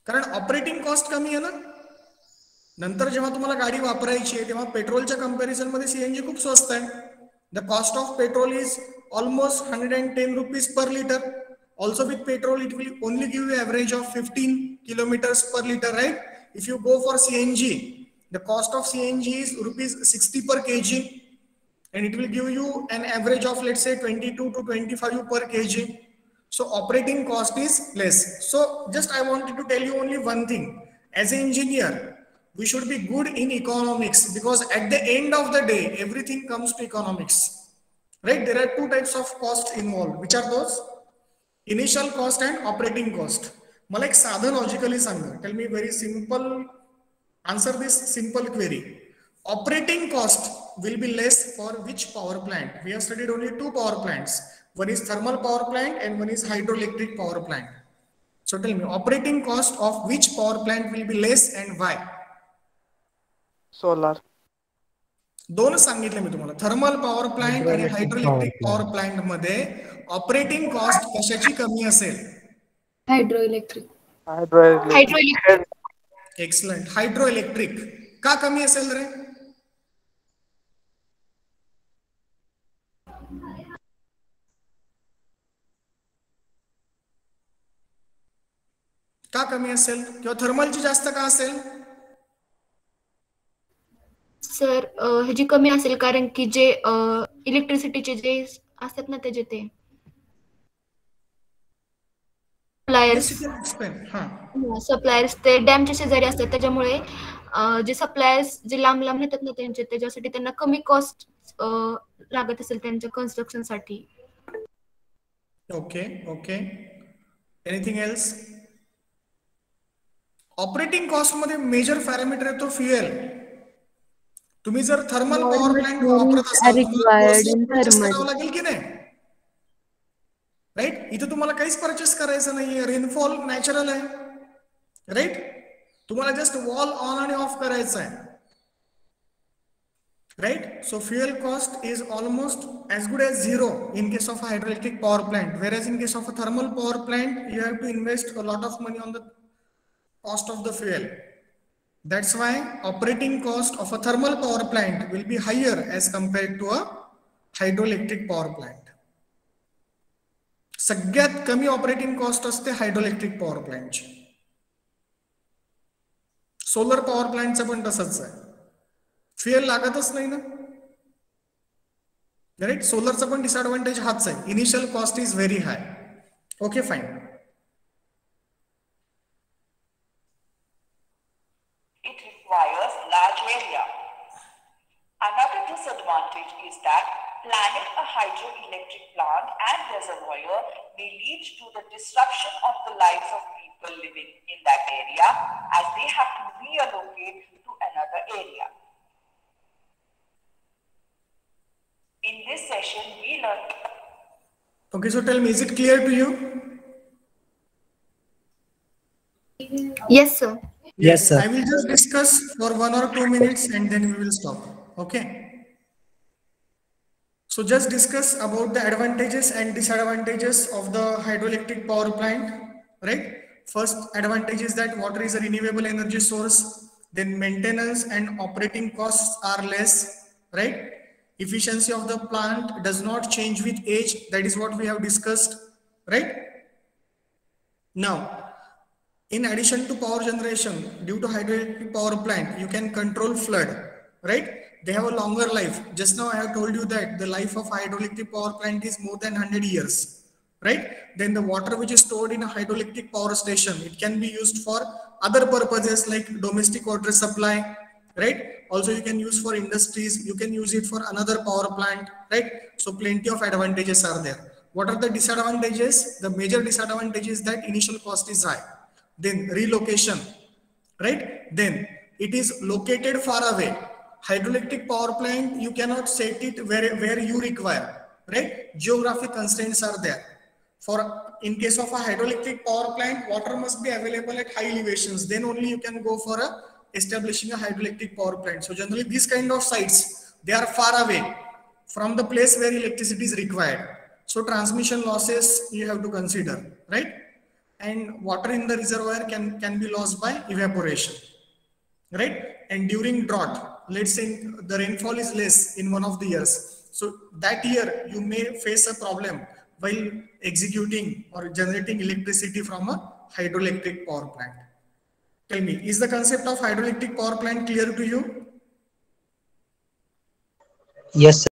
कारण ऑपरेटिंग कॉस्ट कमी आहे ना. नंतर जेव्हा तुम्हाला गाडी वापरायची आहे तेव्हा पेट्रोलच्या कंपॅरिझन मध्ये सीएनजी खूप स्वस्त आहे. The cost of petrol is almost 110 rupees per litre. Also with petrol it will only give you average of 15 kilometres per litre, right? If you go for CNG, the cost of CNG is ₹60 per kg and it will give you an average of, let's say, 22 to 25 per kg. So operating cost is less. So just I wanted to tell you only one thing. As an engineer, we should be good in economics, because at the end of the day everything comes to economics, right? There are two types of costs involved. Which are those? Initial cost and operating cost. मला एक साधं logically सांगा. Tell me very simple, answer this simple query. Operating cost will be less for which power plant? We have studied only two power plants. One is thermal power plant and one is hydroelectric power plant. So tell me, operating cost of which power plant will be less and why? Solar. दोन सांगितले मी तुम्हाला. Thermal power plant आणि hydroelectric power plant मध्ये operating cost कशाची कमी असेल? हायड्रोइलेक्ट्रिक. Excellent. हायड्रोइलेक्ट्रिक का कमी असेल रे? का कमी असेल? किंवा थर्मलची जास्त का असेल? सर, ह्याची कमी असेल कारण की जे इलेक्ट्रिसिटीचे जे असतात ना त्याचे ते सप्लायर्स ते डॅमच्या शेजारी असतात, त्याच्यामुळे जे सप्लायर्स जे लांब लांब येतात ना त्यांचे, त्याच्यासाठी त्यांना कमी कॉस्ट लागत असेल त्यांच्या कन्स्ट्रक्शन साठी. Okay okay. Anything else? Operating cost मध्ये मेजर पॅरामीटर येतो फ्युएल. तुम्ही जर थर्मल पॉवर प्लांट वापरत असाल करावं लागेल की नाही, राईट? इथे तुम्हाला काहीच परचेस करायचं नाहीये. रेनफॉल नॅचरल आहे, राईट? तुम्हाला जस्ट वॉल ऑन आणि ऑफ करायचं आहे, right? So fuel cost is almost as good as zero in case of a hydroelectric power plant, whereas in case of a thermal power plant you have to invest a lot of money on the cost of the fuel. That's why operating cost of a thermal power plant will be higher as compared to a hydroelectric power plant. सगळ्यात कमी operating cost असते हायड्रोइलेक्ट्रिक power प्लांटची. Solar power प्लांटचं पण तसंच आहे. Fuel लागतच नाही ना, right. सोलरचा पण डिसएडव्हान्टेज हाच आहे, initial cost is very hi. Okay fine. It requires large area. Another disadvantage is that planning a hydroelectric plant and reservoir may lead to the disruption of the lives of people living in that area as they have to relocate to another area. In this session, we learned. Okay, so tell me, is it clear to you? Yes, sir. Yes, sir. I will just discuss for 1 or 2 minutes and then we will stop. Okay. So just discuss about the advantages and disadvantages of the hydroelectric power plant, right? First advantage is that water is a renewable energy source. Then maintenance and operating costs are less, right? Efficiency of the plant does not change with age. That is what we have discussed, right? Now, in addition to power generation, due to hydroelectric power plant, you can control flood, right? They have a longer life. Just now I have told you that the life of hydroelectric power plant is more than 100 years, right? Then the water which is stored in a hydroelectric power station, it can be used for other purposes like domestic water supply, right? Also you can use for industries, you can use it for another power plant, right? So plenty of advantages are there. What are the disadvantages? The major disadvantage is that initial cost is high. Then relocation, right? Then it is located far away. Hydroelectric power plant, you cannot set it where you require, right? Geographic constraints are there. In case of a hydroelectric power plant, water must be available at high elevations. Then only you can go for establishing a hydroelectric power plant. So generally these kind of sites, they are far away from the place where electricity is required. So transmission losses you have to consider, right? And water in the reservoir can be lost by evaporation, right? And during drought, let's say the rainfall is less in one of the years. So that year you may face a problem while executing or generating electricity from a hydroelectric power plant. Tell me, is the concept of hydroelectric power plant clear to you? Yes, sir.